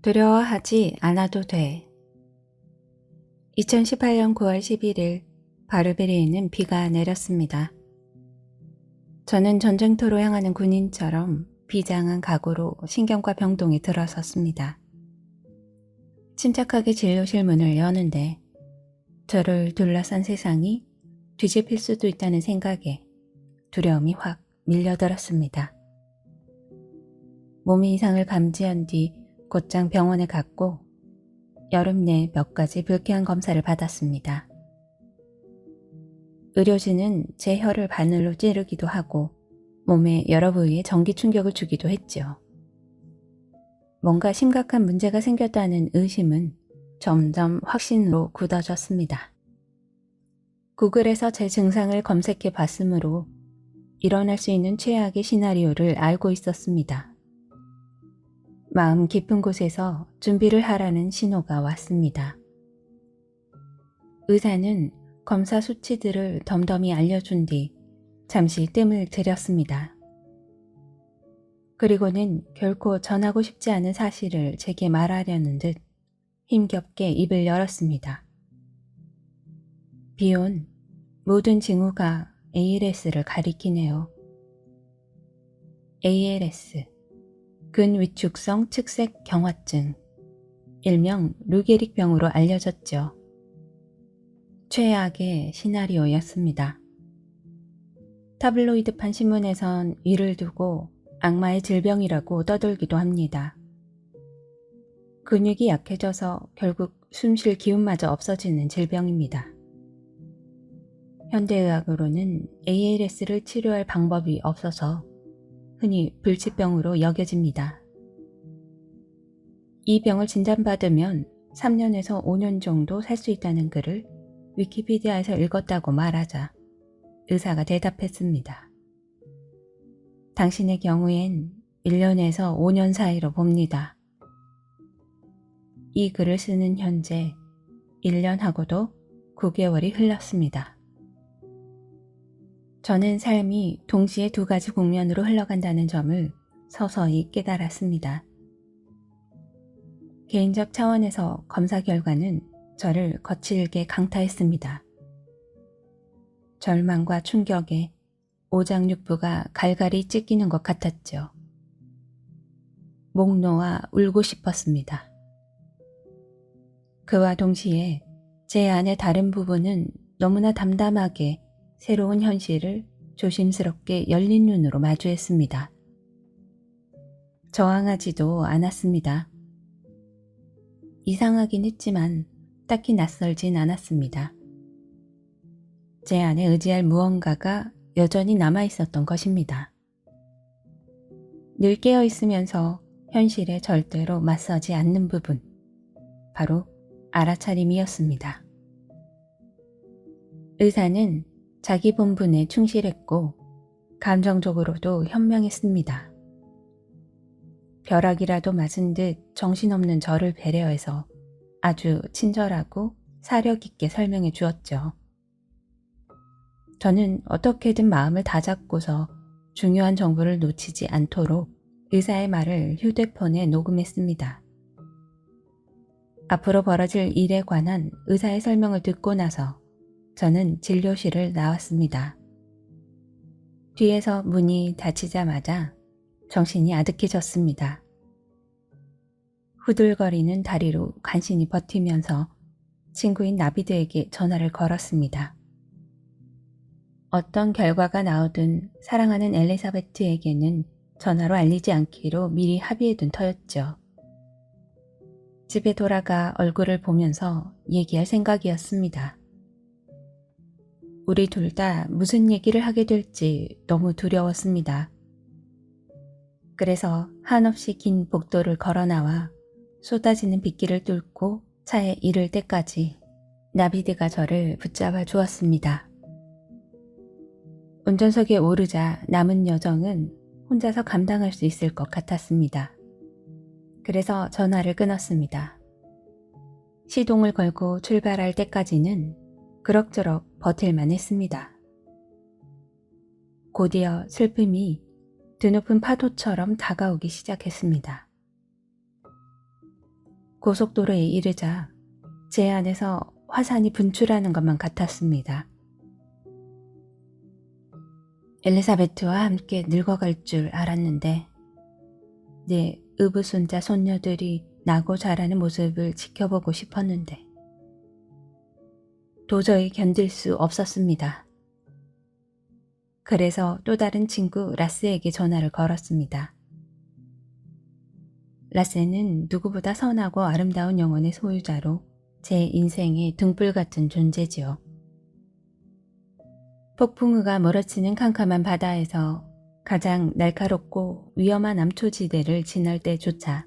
두려워하지 않아도 돼. 2018년 9월 11일 바르베리에는 비가 내렸습니다. 저는 전쟁터로 향하는 군인처럼 비장한 각오로 신경과 병동에 들어섰습니다. 침착하게 진료실 문을 여는데 저를 둘러싼 세상이 뒤집힐 수도 있다는 생각에 두려움이 확 밀려들었습니다. 몸의 이상을 감지한 뒤 곧장 병원에 갔고 여름 내 몇 가지 불쾌한 검사를 받았습니다. 의료진은 제 혀를 바늘로 찌르기도 하고 몸의 여러 부위에 전기 충격을 주기도 했죠. 뭔가 심각한 문제가 생겼다는 의심은 점점 확신으로 굳어졌습니다. 구글에서 제 증상을 검색해 봤으므로 일어날 수 있는 최악의 시나리오를 알고 있었습니다. 마음 깊은 곳에서 준비를 하라는 신호가 왔습니다. 의사는 검사 수치들을 덤덤히 알려준 뒤 잠시 뜸을 들였습니다. 그리고는 결코 전하고 싶지 않은 사실을 제게 말하려는 듯 힘겹게 입을 열었습니다. 비온 모든 징후가 ALS를 가리키네요. ALS, 근위축성 측색 경화증, 일명 루게릭병으로 알려졌죠. 최악의 시나리오였습니다. 타블로이드판 신문에선 이를 두고 악마의 질병이라고 떠들기도 합니다. 근육이 약해져서 결국 숨쉴 기운마저 없어지는 질병입니다. 현대의학으로는 ALS를 치료할 방법이 없어서 흔히 불치병으로 여겨집니다. 이 병을 진단받으면 3년에서 5년 정도 살 수 있다는 글을 위키피디아에서 읽었다고 말하자 의사가 대답했습니다. 당신의 경우엔 1년에서 5년 사이로 봅니다. 이 글을 쓰는 현재 1년하고도 9개월이 흘렀습니다. 저는 삶이 동시에 두 가지 국면으로 흘러간다는 점을 서서히 깨달았습니다. 개인적 차원에서 검사 결과는 저를 거칠게 강타했습니다. 절망과 충격에 오장육부가 갈갈이 찢기는 것 같았죠. 목 놓아 울고 싶었습니다. 그와 동시에 제 안의 다른 부분은 너무나 담담하게 새로운 현실을 조심스럽게 열린 눈으로 마주했습니다. 저항하지도 않았습니다. 이상하긴 했지만 딱히 낯설진 않았습니다. 제 안에 의지할 무언가가 여전히 남아있었던 것입니다. 늘 깨어있으면서 현실에 절대로 맞서지 않는 부분, 바로 알아차림이었습니다. 의사는 자기 본분에 충실했고 감정적으로도 현명했습니다. 벼락이라도 맞은 듯 정신없는 저를 배려해서 아주 친절하고 사력 있게 설명해 주었죠. 저는 어떻게든 마음을 다잡고서 중요한 정보를 놓치지 않도록 의사의 말을 휴대폰에 녹음했습니다. 앞으로 벌어질 일에 관한 의사의 설명을 듣고 나서 저는 진료실을 나왔습니다. 뒤에서 문이 닫히자마자 정신이 아득해졌습니다. 후들거리는 다리로 간신히 버티면서 친구인 나비드에게 전화를 걸었습니다. 어떤 결과가 나오든 사랑하는 엘리사베트에게는 전화로 알리지 않기로 미리 합의해둔 터였죠. 집에 돌아가 얼굴을 보면서 얘기할 생각이었습니다. 우리 둘 다 무슨 얘기를 하게 될지 너무 두려웠습니다. 그래서 한없이 긴 복도를 걸어 나와 쏟아지는 빗길을 뚫고 차에 이를 때까지 나비드가 저를 붙잡아 주었습니다. 운전석에 오르자 남은 여정은 혼자서 감당할 수 있을 것 같았습니다. 그래서 전화를 끊었습니다. 시동을 걸고 출발할 때까지는 그럭저럭 버틸만 했습니다. 곧이어 슬픔이 드높은 파도처럼 다가오기 시작했습니다. 고속도로에 이르자 제 안에서 화산이 분출하는 것만 같았습니다. 엘리사베트와 함께 늙어갈 줄 알았는데 내 의붓손자 손녀들이 나고 자라는 모습을 지켜보고 싶었는데 도저히 견딜 수 없었습니다. 그래서 또 다른 친구 라스에게 전화를 걸었습니다. 라스는 누구보다 선하고 아름다운 영혼의 소유자로 제 인생의 등불 같은 존재지요. 폭풍우가 몰아치는 캄캄한 바다에서 가장 날카롭고 위험한 암초지대를 지날 때조차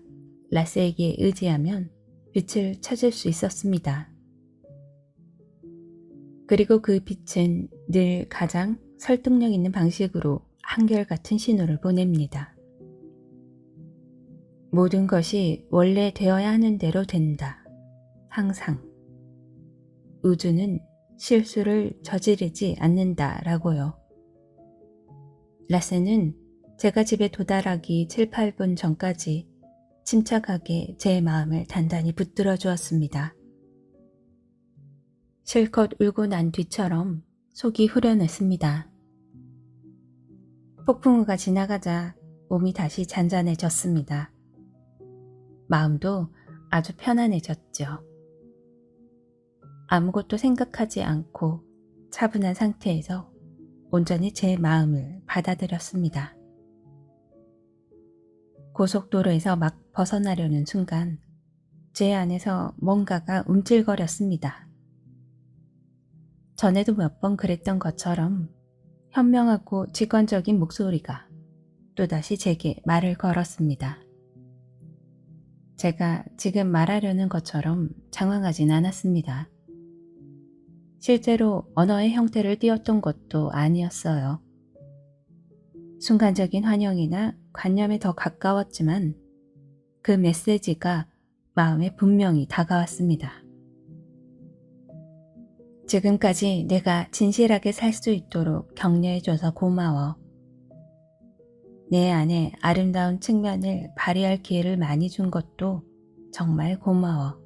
라스에게 의지하면 빛을 찾을 수 있었습니다. 그리고 그 빛은 늘 가장 설득력 있는 방식으로 한결같은 신호를 보냅니다. 모든 것이 원래 되어야 하는 대로 된다. 항상. 우주는 실수를 저지르지 않는다라고요. 라스는 제가 집에 도달하기 7, 8분 전까지 침착하게 제 마음을 단단히 붙들어 주었습니다. 실컷 울고 난 뒤처럼 속이 후련했습니다. 폭풍우가 지나가자 몸이 다시 잔잔해졌습니다. 마음도 아주 편안해졌죠. 아무것도 생각하지 않고 차분한 상태에서 온전히 제 마음을 받아들였습니다. 고속도로에서 막 벗어나려는 순간 제 안에서 뭔가가 움찔거렸습니다. 전에도 몇 번 그랬던 것처럼 현명하고 직관적인 목소리가 또다시 제게 말을 걸었습니다. 제가 지금 말하려는 것처럼 장황하진 않았습니다. 실제로 언어의 형태를 띄었던 것도 아니었어요. 순간적인 환영이나 관념에 더 가까웠지만 그 메시지가 마음에 분명히 다가왔습니다. 지금까지 내가 진실하게 살 수 있도록 격려해줘서 고마워. 내 안에 아름다운 측면을 발휘할 기회를 많이 준 것도 정말 고마워.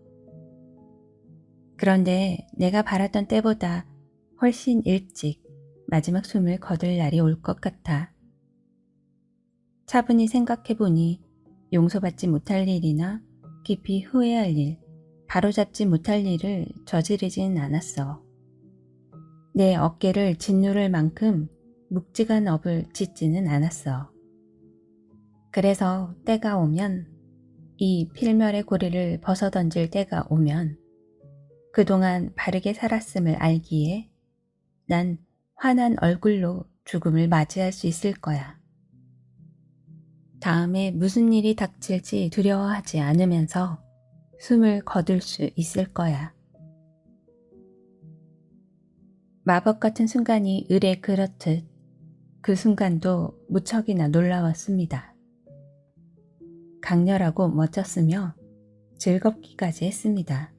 그런데 내가 바랐던 때보다 훨씬 일찍 마지막 숨을 거둘 날이 올 것 같아. 차분히 생각해보니 용서받지 못할 일이나 깊이 후회할 일, 바로잡지 못할 일을 저지르진 않았어. 내 어깨를 짓누를 만큼 묵직한 업을 짓지는 않았어. 그래서 때가 오면, 이 필멸의 고리를 벗어던질 때가 오면 그동안 바르게 살았음을 알기에 난 환한 얼굴로 죽음을 맞이할 수 있을 거야. 다음에 무슨 일이 닥칠지 두려워하지 않으면서 숨을 거둘 수 있을 거야. 마법 같은 순간이 을에 그렇듯 그 순간도 무척이나 놀라웠습니다. 강렬하고 멋졌으며 즐겁기까지 했습니다.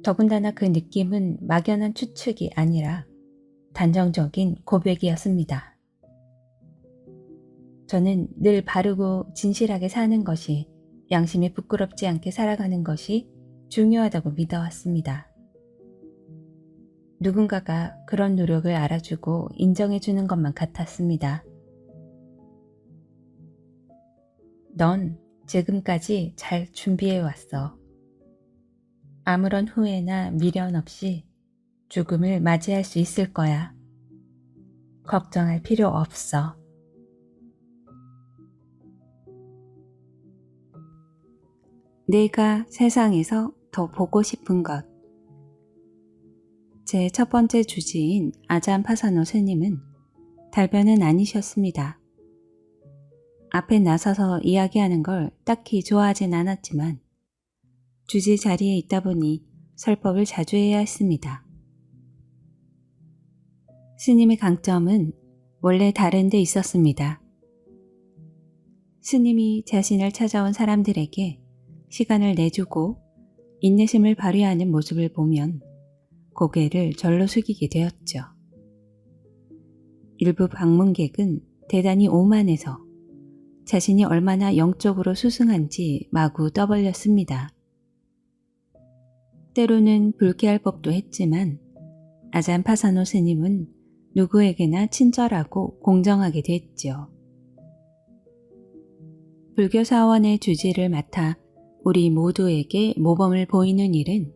더군다나 그 느낌은 막연한 추측이 아니라 단정적인 고백이었습니다. 저는 늘 바르고 진실하게 사는 것이, 양심에 부끄럽지 않게 살아가는 것이 중요하다고 믿어왔습니다. 누군가가 그런 노력을 알아주고 인정해주는 것만 같았습니다. 넌 지금까지 잘 준비해왔어. 아무런 후회나 미련 없이 죽음을 맞이할 수 있을 거야. 걱정할 필요 없어. 내가 세상에서 더 보고 싶은 것. 제 첫 번째 주지인 아잔 파사노 스님은 달변은 아니셨습니다. 앞에 나서서 이야기하는 걸 딱히 좋아하진 않았지만 주지 자리에 있다 보니 설법을 자주 해야 했습니다. 스님의 강점은 원래 다른 데 있었습니다. 스님이 자신을 찾아온 사람들에게 시간을 내주고 인내심을 발휘하는 모습을 보면 고개를 절로 숙이게 되었죠. 일부 방문객은 대단히 오만해서 자신이 얼마나 영적으로 수승한지 마구 떠벌렸습니다. 때로는 불쾌할 법도 했지만 아잔파사노 스님은 누구에게나 친절하고 공정하게 됐지요. 불교 사원의 주지를 맡아 우리 모두에게 모범을 보이는 일은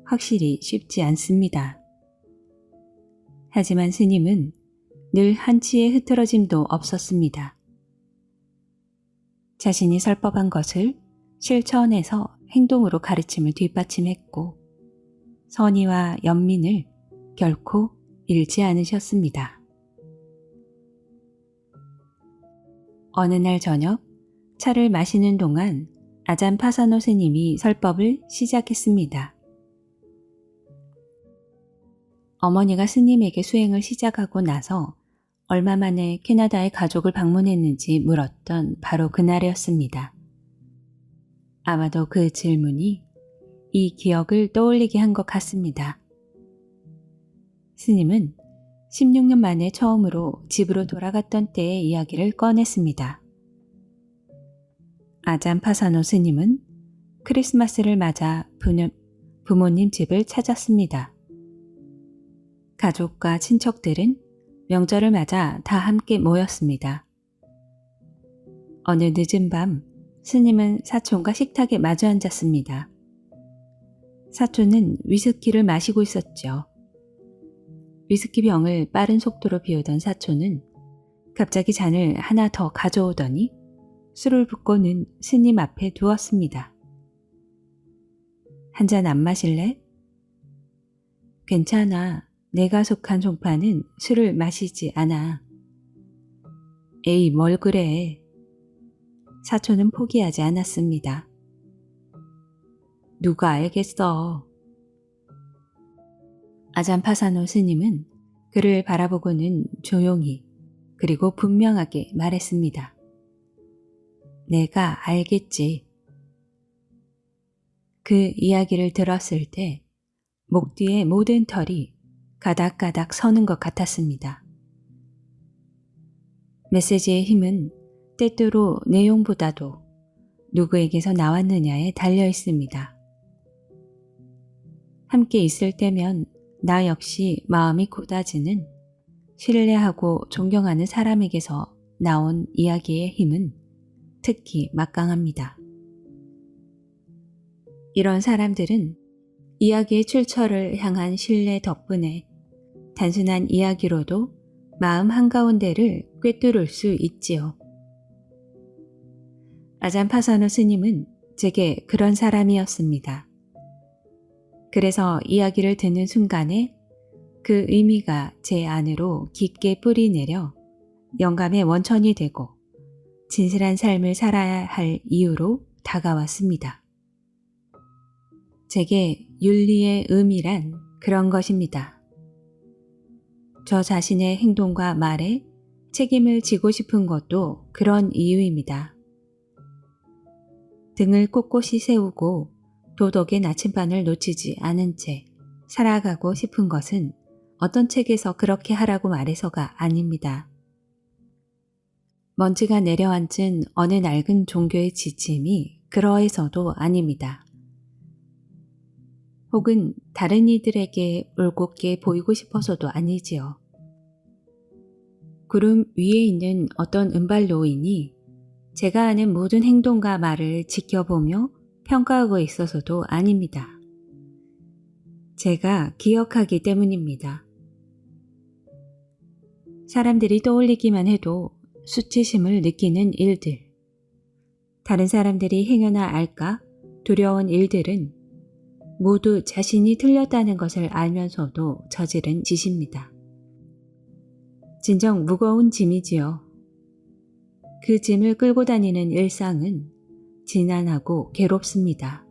확실히 쉽지 않습니다. 하지만 스님은 늘 한치의 흐트러짐도 없었습니다. 자신이 설법한 것을 실천해서 행동으로 가르침을 뒷받침했고 선의와 연민을 결코 잃지 않으셨습니다. 어느 날 저녁 차를 마시는 동안 아잔파사노 스님이 설법을 시작했습니다. 어머니가 스님에게 수행을 시작하고 나서 얼마 만에 캐나다의 가족을 방문했는지 물었던 바로 그날이었습니다. 아마도 그 질문이 이 기억을 떠올리게 한 것 같습니다. 스님은 16년 만에 처음으로 집으로 돌아갔던 때의 이야기를 꺼냈습니다. 아잔파사노 스님은 크리스마스를 맞아 부모님 집을 찾았습니다. 가족과 친척들은 명절을 맞아 다 함께 모였습니다. 어느 늦은 밤 스님은 사촌과 식탁에 마주 앉았습니다. 사촌은 위스키를 마시고 있었죠. 위스키 병을 빠른 속도로 비우던 사촌은 갑자기 잔을 하나 더 가져오더니 술을 붓고는 스님 앞에 두었습니다. 한 잔 안 마실래? 괜찮아. 내가 속한 종파는 술을 마시지 않아. 에이, 뭘 그래. 사촌은 포기하지 않았습니다. 누가 알겠어. 아잔파사노 스님은 그를 바라보고는 조용히 그리고 분명하게 말했습니다. 내가 알겠지. 그 이야기를 들었을 때 목 뒤에 모든 털이 가닥가닥 서는 것 같았습니다. 메시지의 힘은 때때로 내용보다도 누구에게서 나왔느냐에 달려 있습니다. 함께 있을 때면 나 역시 마음이 고다지는 신뢰하고 존경하는 사람에게서 나온 이야기의 힘은 특히 막강합니다. 이런 사람들은 이야기의 출처를 향한 신뢰 덕분에 단순한 이야기로도 마음 한가운데를 꿰뚫을 수 있지요. 아잔파사노 스님은 제게 그런 사람이었습니다. 그래서 이야기를 듣는 순간에 그 의미가 제 안으로 깊게 뿌리내려 영감의 원천이 되고 진실한 삶을 살아야 할 이유로 다가왔습니다. 제게 윤리의 의미란 그런 것입니다. 저 자신의 행동과 말에 책임을 지고 싶은 것도 그런 이유입니다. 등을 꼿꼿이 세우고 도덕의 나침반을 놓치지 않은 채 살아가고 싶은 것은 어떤 책에서 그렇게 하라고 말해서가 아닙니다. 먼지가 내려앉은 어느 낡은 종교의 지침이 그러해서도 아닙니다. 혹은 다른 이들에게 올곧게 보이고 싶어서도 아니지요. 구름 위에 있는 어떤 은발노인이 제가 하는 모든 행동과 말을 지켜보며 평가하고 있어서도 아닙니다. 제가 기억하기 때문입니다. 사람들이 떠올리기만 해도 수치심을 느끼는 일들, 다른 사람들이 행여나 알까 두려운 일들은 모두 자신이 틀렸다는 것을 알면서도 저지른 짓입니다. 진정 무거운 짐이지요. 그 짐을 끌고 다니는 일상은 지난하고 괴롭습니다.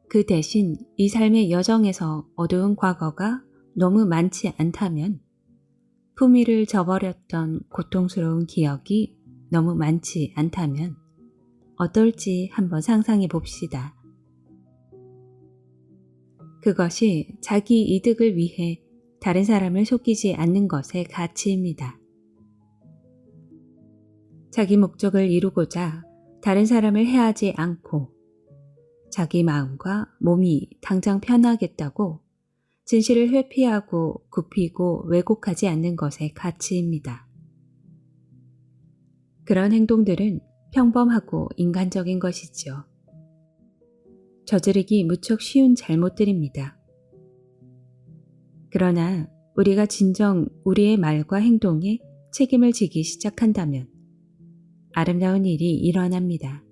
그 대신 이 삶의 여정에서 어두운 과거가 너무 많지 않다면 품위를 저버렸던 고통스러운 기억이 너무 많지 않다면 어떨지 한번 상상해 봅시다. 그것이 자기 이득을 위해 다른 사람을 속이지 않는 것의 가치입니다. 자기 목적을 이루고자 다른 사람을 해하지 않고 자기 마음과 몸이 당장 편하겠다고 진실을 회피하고 굽히고 왜곡하지 않는 것의 가치입니다. 그런 행동들은 평범하고 인간적인 것이지요. 저지르기 무척 쉬운 잘못들입니다. 그러나 우리가 진정 우리의 말과 행동에 책임을 지기 시작한다면 아름다운 일이 일어납니다.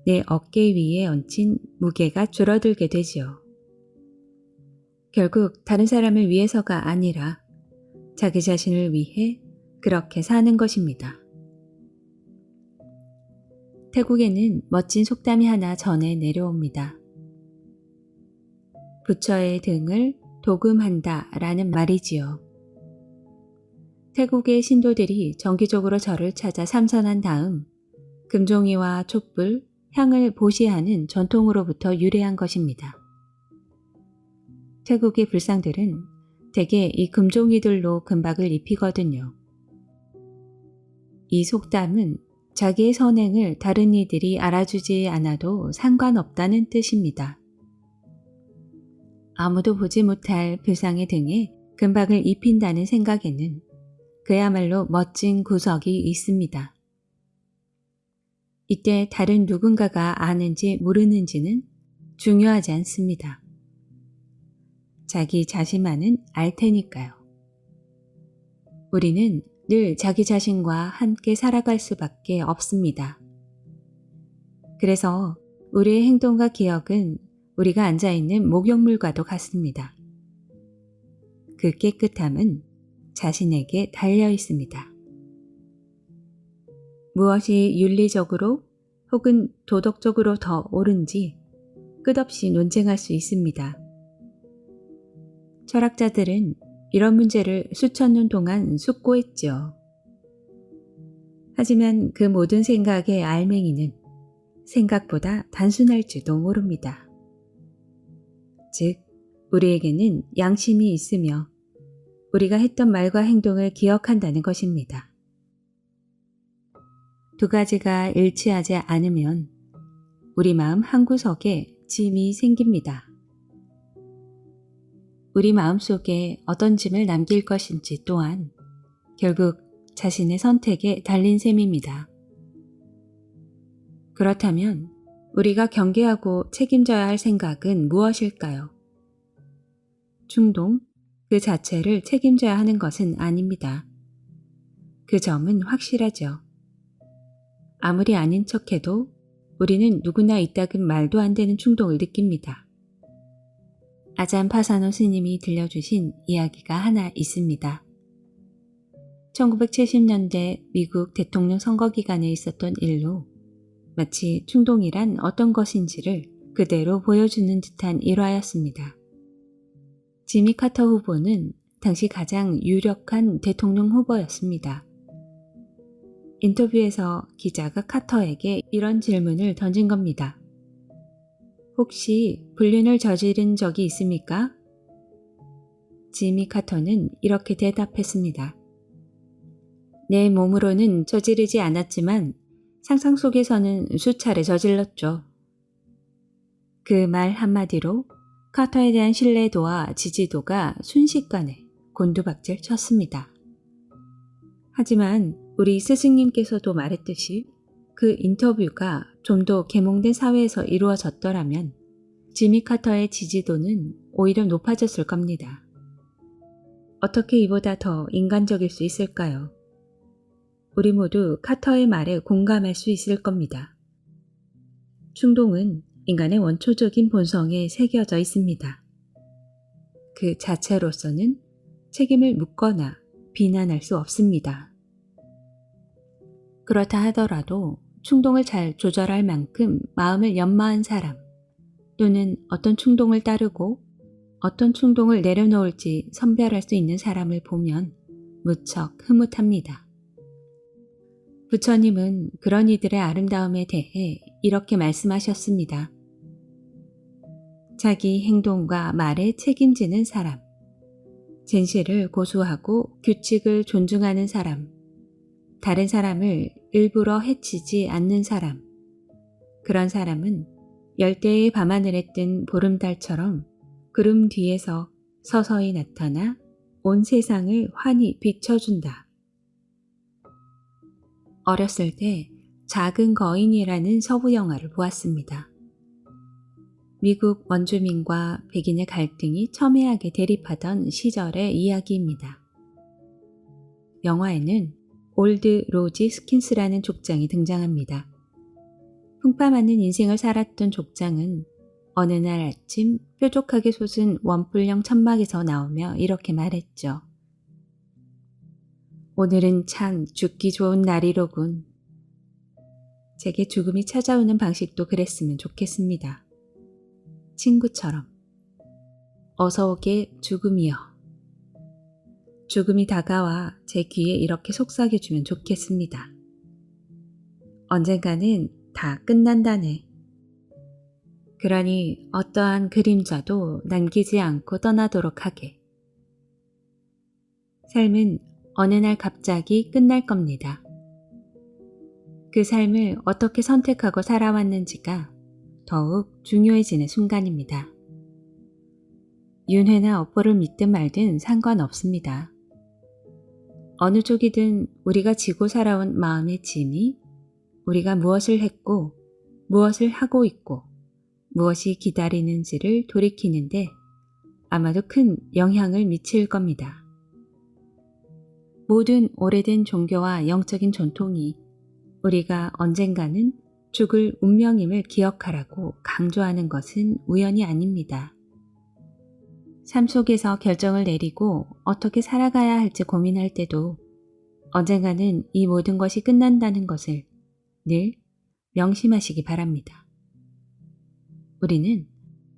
내 어깨 위에 얹힌 무게가 줄어들게 되지요. 결국 다른 사람을 위해서가 아니라 자기 자신을 위해 그렇게 사는 것입니다. 태국에는 멋진 속담이 하나 전해 내려옵니다. 부처의 등을 도금한다 라는 말이지요. 태국의 신도들이 정기적으로 절을 찾아 삼선한 다음 금종이와 촛불, 향을 보시하는 전통으로부터 유래한 것입니다. 태국의 불상들은 대개 이 금종이들로 금박을 입히거든요. 이 속담은 자기의 선행을 다른 이들이 알아주지 않아도 상관없다는 뜻입니다. 아무도 보지 못할 불상의 등에 금박을 입힌다는 생각에는 그야말로 멋진 구석이 있습니다. 이때 다른 누군가가 아는지 모르는지는 중요하지 않습니다. 자기 자신만은 알 테니까요. 우리는 늘 자기 자신과 함께 살아갈 수밖에 없습니다. 그래서 우리의 행동과 기억은 우리가 앉아있는 목욕물과도 같습니다. 그 깨끗함은 자신에게 달려 있습니다. 무엇이 윤리적으로 혹은 도덕적으로 더 옳은지 끝없이 논쟁할 수 있습니다. 철학자들은 이런 문제를 수천 년 동안 숙고했죠. 하지만 그 모든 생각의 알맹이는 생각보다 단순할지도 모릅니다. 즉, 우리에게는 양심이 있으며 우리가 했던 말과 행동을 기억한다는 것입니다. 두 가지가 일치하지 않으면 우리 마음 한구석에 짐이 생깁니다. 우리 마음속에 어떤 짐을 남길 것인지 또한 결국 자신의 선택에 달린 셈입니다. 그렇다면 우리가 경계하고 책임져야 할 생각은 무엇일까요? 충동 그 자체를 책임져야 하는 것은 아닙니다. 그 점은 확실하죠. 아무리 아닌 척해도 우리는 누구나 이따금 말도 안 되는 충동을 느낍니다. 아잔 파사노 스님이 들려주신 이야기가 하나 있습니다. 1970년대 미국 대통령 선거 기간에 있었던 일로 마치 충동이란 어떤 것인지를 그대로 보여주는 듯한 일화였습니다. 지미 카터 후보는 당시 가장 유력한 대통령 후보였습니다. 인터뷰에서 기자가 카터에게 이런 질문을 던진 겁니다. 혹시 불륜을 저지른 적이 있습니까? 지미 카터는 이렇게 대답했습니다. 내 몸으로는 저지르지 않았지만 상상 속에서는 수차례 저질렀죠. 그 말 한마디로 카터에 대한 신뢰도와 지지도가 순식간에 곤두박질 쳤습니다. 하지만 우리 스승님께서도 말했듯이 그 인터뷰가 좀 더 계몽된 사회에서 이루어졌더라면 지미 카터의 지지도는 오히려 높아졌을 겁니다. 어떻게 이보다 더 인간적일 수 있을까요? 우리 모두 카터의 말에 공감할 수 있을 겁니다. 충동은 인간의 원초적인 본성에 새겨져 있습니다. 그 자체로서는 책임을 묻거나 비난할 수 없습니다. 그렇다 하더라도 충동을 잘 조절할 만큼 마음을 연마한 사람 또는 어떤 충동을 따르고 어떤 충동을 내려놓을지 선별할 수 있는 사람을 보면 무척 흐뭇합니다. 부처님은 그런 이들의 아름다움에 대해 이렇게 말씀하셨습니다. 자기 행동과 말에 책임지는 사람, 진실을 고수하고 규칙을 존중하는 사람, 다른 사람을 일부러 해치지 않는 사람. 그런 사람은 열대의 밤하늘에 뜬 보름달처럼 구름 뒤에서 서서히 나타나 온 세상을 환히 비춰준다. 어렸을 때 작은 거인이라는 서부 영화를 보았습니다. 미국 원주민과 백인의 갈등이 첨예하게 대립하던 시절의 이야기입니다. 영화에는 올드 로지 스킨스라는 족장이 등장합니다. 풍파맞는 인생을 살았던 족장은 어느 날 아침 뾰족하게 솟은 원뿔형 천막에서 나오며 이렇게 말했죠. 오늘은 참 죽기 좋은 날이로군. 제게 죽음이 찾아오는 방식도 그랬으면 좋겠습니다. 친구처럼. 어서 오게 죽음이여. 죽음이 다가와 제 귀에 이렇게 속삭여주면 좋겠습니다. 언젠가는 다 끝난다네. 그러니 어떠한 그림자도 남기지 않고 떠나도록 하게. 삶은 어느 날 갑자기 끝날 겁니다. 그 삶을 어떻게 선택하고 살아왔는지가 더욱 중요해지는 순간입니다. 윤회나 업보를 믿든 말든 상관없습니다. 어느 쪽이든 우리가 지고 살아온 마음의 짐이 우리가 무엇을 했고 무엇을 하고 있고 무엇이 기다리는지를 돌이키는데 아마도 큰 영향을 미칠 겁니다. 모든 오래된 종교와 영적인 전통이 우리가 언젠가는 죽을 운명임을 기억하라고 강조하는 것은 우연이 아닙니다. 삶 속에서 결정을 내리고 어떻게 살아가야 할지 고민할 때도 언젠가는 이 모든 것이 끝난다는 것을 늘 명심하시기 바랍니다. 우리는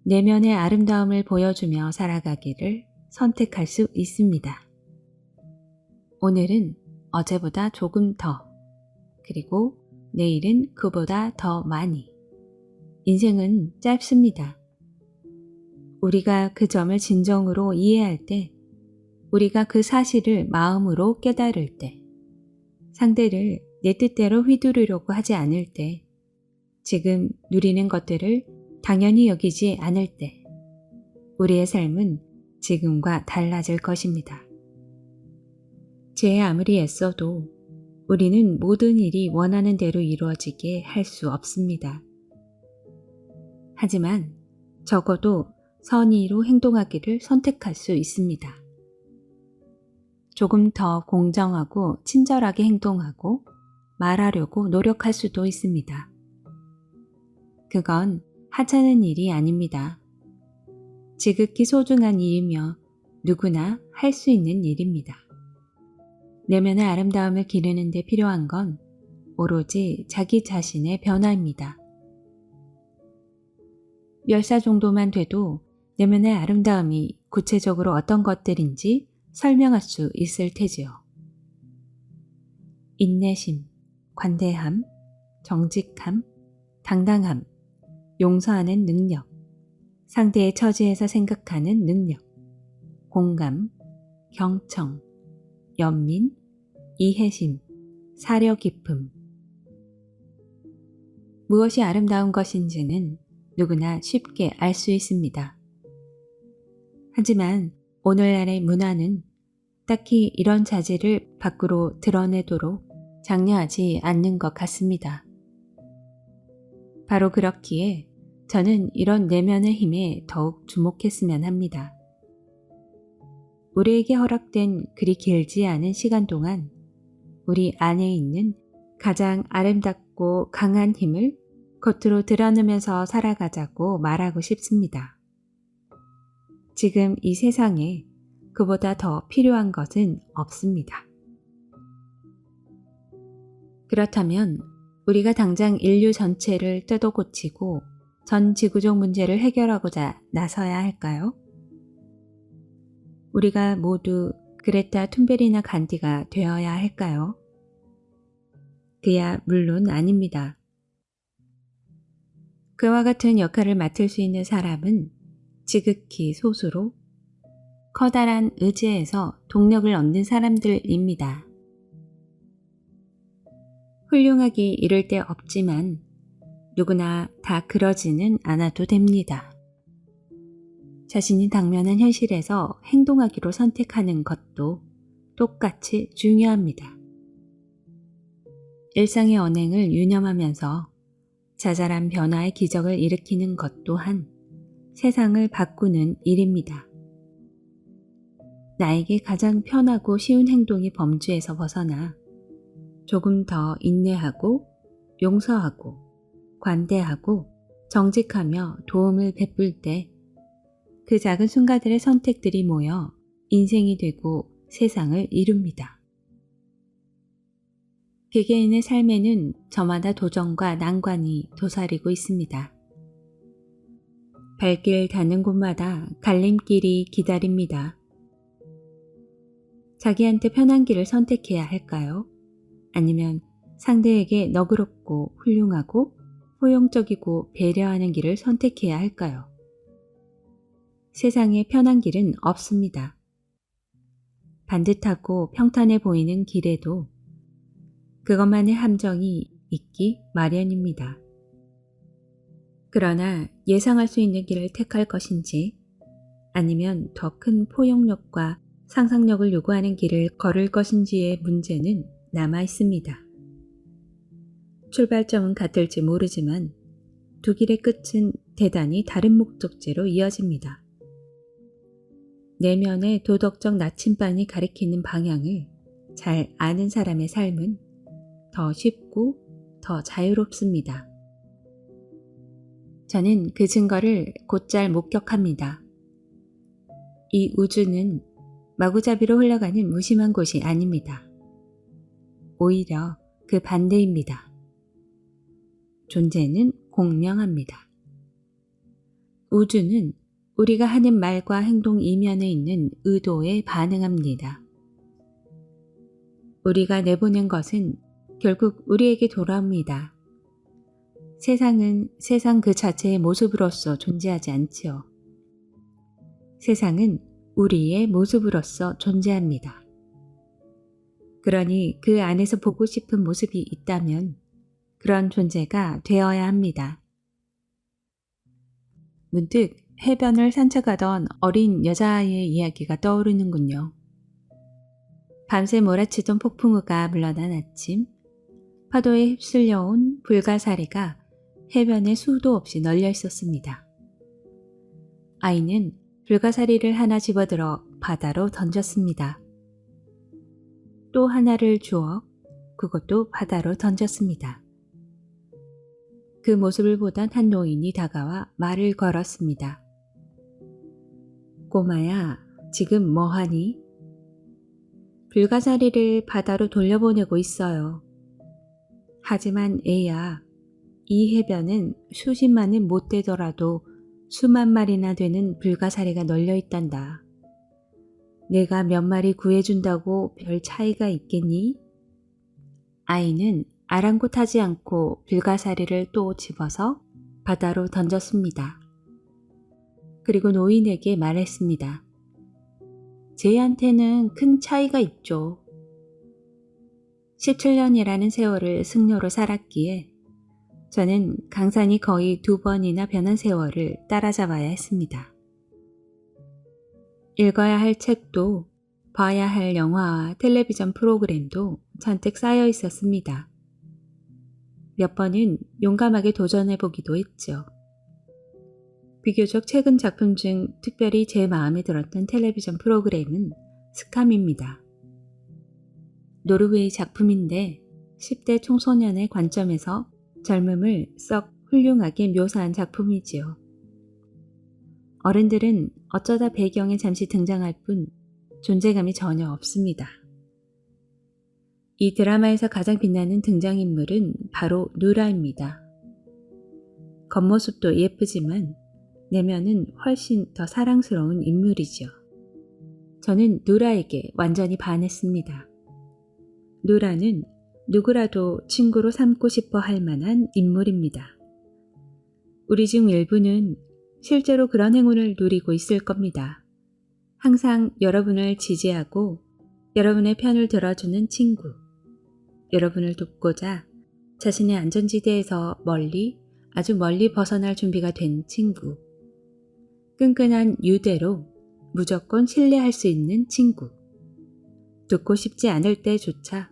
내면의 아름다움을 보여주며 살아가기를 선택할 수 있습니다. 오늘은 어제보다 조금 더, 그리고 내일은 그보다 더 많이. 인생은 짧습니다. 우리가 그 점을 진정으로 이해할 때, 우리가 그 사실을 마음으로 깨달을 때, 상대를 내 뜻대로 휘두르려고 하지 않을 때, 지금 누리는 것들을 당연히 여기지 않을 때, 우리의 삶은 지금과 달라질 것입니다. 제 아무리 애써도 우리는 모든 일이 원하는 대로 이루어지게 할 수 없습니다. 하지만 적어도 선의로 행동하기를 선택할 수 있습니다. 조금 더 공정하고 친절하게 행동하고 말하려고 노력할 수도 있습니다. 그건 하찮은 일이 아닙니다. 지극히 소중한 일이며 누구나 할 수 있는 일입니다. 내면의 아름다움을 기르는 데 필요한 건 오로지 자기 자신의 변화입니다. 10살 정도만 돼도 내면의 아름다움이 구체적으로 어떤 것들인지 설명할 수 있을 테지요. 인내심, 관대함, 정직함, 당당함, 용서하는 능력, 상대의 처지에서 생각하는 능력, 공감, 경청, 연민, 이해심, 사려 깊음. 무엇이 아름다운 것인지는 누구나 쉽게 알 수 있습니다. 하지만 오늘날의 문화는 딱히 이런 자질을 밖으로 드러내도록 장려하지 않는 것 같습니다. 바로 그렇기에 저는 이런 내면의 힘에 더욱 주목했으면 합니다. 우리에게 허락된 그리 길지 않은 시간 동안 우리 안에 있는 가장 아름답고 강한 힘을 겉으로 드러내면서 살아가자고 말하고 싶습니다. 지금 이 세상에 그보다 더 필요한 것은 없습니다. 그렇다면 우리가 당장 인류 전체를 뜯어 고치고 전 지구적 문제를 해결하고자 나서야 할까요? 우리가 모두 그레타 툰베리나 간디가 되어야 할까요? 그야 물론 아닙니다. 그와 같은 역할을 맡을 수 있는 사람은 지극히 소수로 커다란 의지에서 동력을 얻는 사람들입니다. 훌륭하기 이를 데 없지만 누구나 다 그러지는 않아도 됩니다. 자신이 당면한 현실에서 행동하기로 선택하는 것도 똑같이 중요합니다. 일상의 언행을 유념하면서 자잘한 변화의 기적을 일으키는 것 또한 세상을 바꾸는 일입니다. 나에게 가장 편하고 쉬운 행동이 범주에서 벗어나 조금 더 인내하고 용서하고 관대하고 정직하며 도움을 베풀 때 그 작은 순간들의 선택들이 모여 인생이 되고 세상을 이룹니다. 개개인의 삶에는 저마다 도전과 난관이 도사리고 있습니다. 발길 닿는 곳마다 갈림길이 기다립니다. 자기한테 편한 길을 선택해야 할까요? 아니면 상대에게 너그럽고 훌륭하고 포용적이고 배려하는 길을 선택해야 할까요? 세상에 편한 길은 없습니다. 반듯하고 평탄해 보이는 길에도 그것만의 함정이 있기 마련입니다. 그러나 예상할 수 있는 길을 택할 것인지 아니면 더 큰 포용력과 상상력을 요구하는 길을 걸을 것인지의 문제는 남아 있습니다. 출발점은 같을지 모르지만 두 길의 끝은 대단히 다른 목적지로 이어집니다. 내면의 도덕적 나침반이 가리키는 방향을 잘 아는 사람의 삶은 더 쉽고 더 자유롭습니다. 저는 그 증거를 곧잘 목격합니다. 이 우주는 마구잡이로 흘러가는 무심한 곳이 아닙니다. 오히려 그 반대입니다. 존재는 공명합니다. 우주는 우리가 하는 말과 행동 이면에 있는 의도에 반응합니다. 우리가 내보낸 것은 결국 우리에게 돌아옵니다. 세상은 세상 그 자체의 모습으로서 존재하지 않지요. 세상은 우리의 모습으로서 존재합니다. 그러니 그 안에서 보고 싶은 모습이 있다면 그런 존재가 되어야 합니다. 문득 해변을 산책하던 어린 여자아이의 이야기가 떠오르는군요. 밤새 몰아치던 폭풍우가 물러난 아침, 파도에 휩쓸려온 불가사리가 해변에 수도 없이 널려 있었습니다. 아이는 불가사리를 하나 집어들어 바다로 던졌습니다. 또 하나를 주워 그것도 바다로 던졌습니다. 그 모습을 보던 한 노인이 다가와 말을 걸었습니다. 꼬마야, 지금 뭐하니? 불가사리를 바다로 돌려보내고 있어요. 하지만 애야, 이 해변은 수십만은 못 되더라도 수만 마리나 되는 불가사리가 널려 있단다. 내가 몇 마리 구해준다고 별 차이가 있겠니? 아이는 아랑곳하지 않고 불가사리를 또 집어서 바다로 던졌습니다. 그리고 노인에게 말했습니다. 쟤한테는 큰 차이가 있죠. 17년이라는 세월을 승려로 살았기에 저는 강산이 거의 2번이나 변한 세월을 따라잡아야 했습니다. 읽어야 할 책도 봐야 할 영화와 텔레비전 프로그램도 잔뜩 쌓여 있었습니다. 몇 번은 용감하게 도전해보기도 했죠. 비교적 최근 작품 중 특별히 제 마음에 들었던 텔레비전 프로그램은 스캄입니다. 노르웨이 작품인데 10대 청소년의 관점에서 젊음을 썩 훌륭하게 묘사한 작품이지요. 어른들은 어쩌다 배경에 잠시 등장할 뿐 존재감이 전혀 없습니다. 이 드라마에서 가장 빛나는 등장인물은 바로 누라입니다. 겉모습도 예쁘지만 내면은 훨씬 더 사랑스러운 인물이죠. 저는 누라에게 완전히 반했습니다. 누라는 누구라도 친구로 삼고 싶어 할 만한 인물입니다. 우리 중 일부는 실제로 그런 행운을 누리고 있을 겁니다. 항상 여러분을 지지하고 여러분의 편을 들어주는 친구, 여러분을 돕고자 자신의 안전지대에서 아주 멀리 벗어날 준비가 된 친구. 끈끈한 유대로 무조건 신뢰할 수 있는 친구. 듣고 싶지 않을 때조차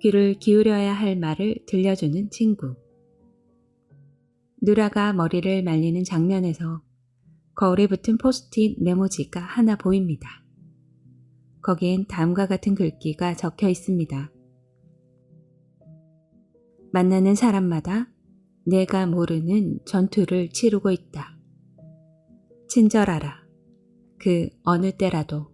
귀를 기울여야 할 말을 들려주는 친구. 누라가 머리를 말리는 장면에서 거울에 붙은 포스트잇 메모지가 하나 보입니다. 거기엔 다음과 같은 글귀가 적혀 있습니다. 만나는 사람마다 내가 모르는 전투를 치르고 있다. 친절하라. 그 어느 때라도.